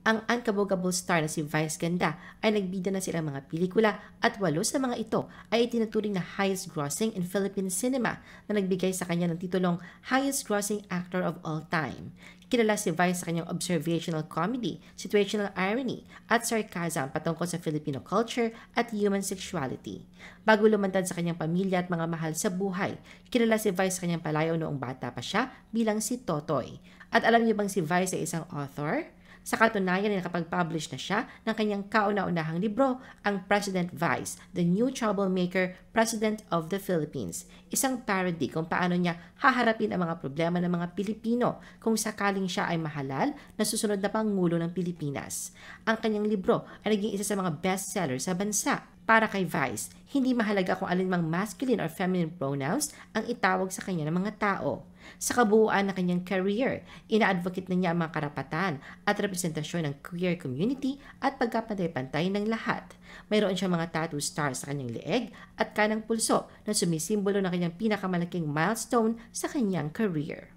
Ang unkabogable star na si Vice Ganda ay nagbida na silang mga pelikula at 8 sa mga ito ay itinuturing na highest grossing in Philippine cinema na nagbigay sa kanya ng titulong highest grossing actor of all time. Kilala si Vice sa kanyang observational comedy, situational irony at sarcasm patungkol sa Filipino culture at human sexuality. Bago lumantad sa kanyang pamilya at mga mahal sa buhay, kilala si Vice sa kanyang palayaw noong bata pa siya bilang si Totoy. At alam niyo bang si Vice ay isang author? Sa katunayan ay nakapag-publish na siya ng kanyang kauna-unahang libro, ang President Vice, The New Troublemaker, President of the Philippines. Isang parody kung paano niya haharapin ang mga problema ng mga Pilipino kung sakaling siya ay mahalal na susunod na Pangulo ng Pilipinas. Ang kanyang libro ay naging isa sa mga bestseller sa bansa. Para kay Vice, hindi mahalaga kung alin mang masculine or feminine pronouns ang itawag sa kanya ng mga tao. Sa kabuuan ng kanyang career, ina-advocate na niya ang mga karapatan at representasyon ng queer community at pagkapantay-pantay ng lahat. Mayroon siyang mga tattoo stars sa kanyang leeg at kanang pulso na sumisimbolo ng kanyang pinakamalaking milestone sa kanyang career.